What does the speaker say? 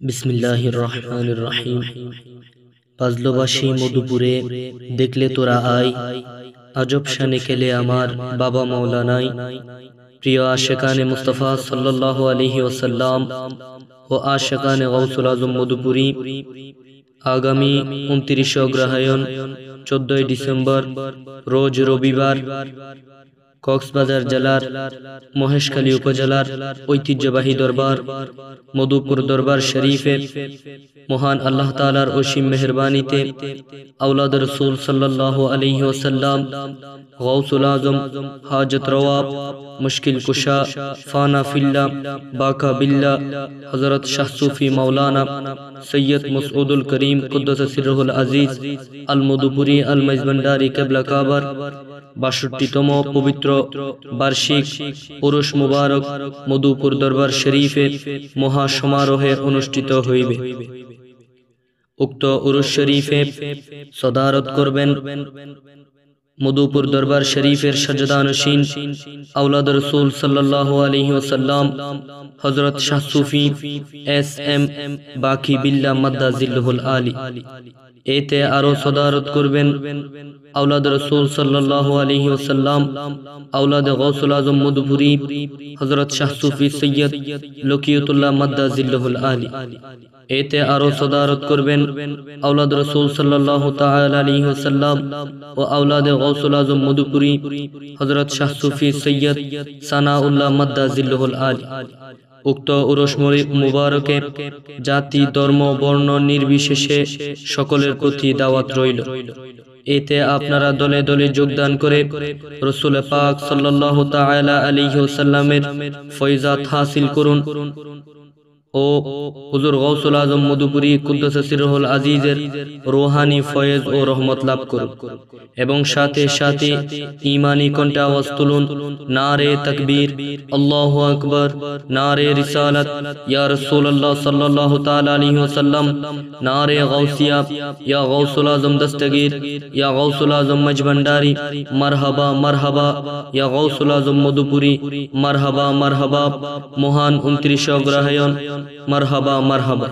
বিসমিল্লাহির রহমানির রহিম। পাজলোবাসী মধুপুরে দেখলে তোরা আয়, আজব শানে কেলে আমার বাবা মৌলানাই। প্রিয় আশেকানে মুস্তাফা সাল্লাল্লাহু আলাইহি ওয়াসাল্লাম ও আশেকানে গাউসুল আজম মধুপুরী, আগামী 29 অগ্রহায়ণ 14 ডিসেম্বর রোজ রবিবার কক্সবাজার জেলার মহেশখালী উপজেলার ঐতিহ্যবাহী দরবার মধুপুর দরবার শরীফে মহান আল্লাহ তাআলার অসীম মেহেরবানিতে আওলাদ রাসূল সাল্লাল্লাহু আলাইহি ওয়াসাল্লাম, গাউসুল আজম, হাজত রওয়া, মুশকিল কুশা, ফানা ফিল্লাহ, বাকা বিল্লাহ হযরত শাহ সুফি মাওলানা সৈয়দ মসউদুল করিম কুদ্দুস সিরহুল আজিজ আল মধুপুরী আল মাইজভান্ডারী কিবলা কাবার ৬২তম পবিত্র বার্ষিক উরুস মুবারক মধুপুর দরবার শরীফে মহা সমারোহে অনুষ্ঠিত হইবে। উক্ত উরুস শরীফে সদারত করবেন মধুপুর দরবার শরীফের সাজদানশীন আওলাদ রাসূল সাল্লাল্লাহু আলাইহি ওয়াসাল্লাম হযরত শাহ সুফি এস.এম. বাকি বিল্লাহ মাদ্দাজিল্লুহুল আলী। এতে আরো সদারত করবেন আওলাদ রাসূল সাল্লাল্লাহু আলাইহি ওয়াসাল্লাম আওলাদ গাউসুল আজম মধুপুরী হযরত শাহ সুফি সৈয়দ লকিয়তুল্লাহ মাদ্দাজিল্লুহুল আলী। এতে আরো সদারত করবেন আওলাদ রাসূল সাল্লাল্লাহু তাআলা আলাইহি ওয়াসাল্লাম ও আওলাদ গাউসুল আজম মধুপুরী হযরত শাহ সুফি সৈয়দ সানাউল্লাহ মাদ্দাজিল্লুহুল আলী। উক্ত উরুস মুবারকে জাতি, ধর্ম, বর্ণ নির্বিশেষে সকলের প্রতি দাওয়াত রইল। এতে আপনারা দলে দলে যোগদান করে রাসূল পাক সাল্লাল্লাহু তাআলা আলাইহি ওয়াসাল্লামের ফয়জাত হাসিল করুন ও হুজুর গাউসুল আজম মধুপুরী কুদ্দুস সিরহুল আজিজের রূহানি ফয়েজ ও রহমত লাভ করুন এবং সাথে সাথে ঈমানি কণ্ঠে আওয়াজ তুলুন, নারে তাকবীর, আল্লাহু আকবার, নারে রিসালাত, ইয়া রাসূলুল্লাহ সাল্লাল্লাহু তাআলা আলাইহি ওয়াসাল্লাম, নারে গাউসিয়া, ইয়া গাউসুল আজম দস্তগীর, ইয়া গাউসুল আজম মাইজভান্ডারী, মারহাবা মারহাবা, ইয়া গাউসুল আজম মধুপুরী, মারহাবা মারহাবা, মহান 29 অগ্রহায়ণ, মারহাবা মারহাবা।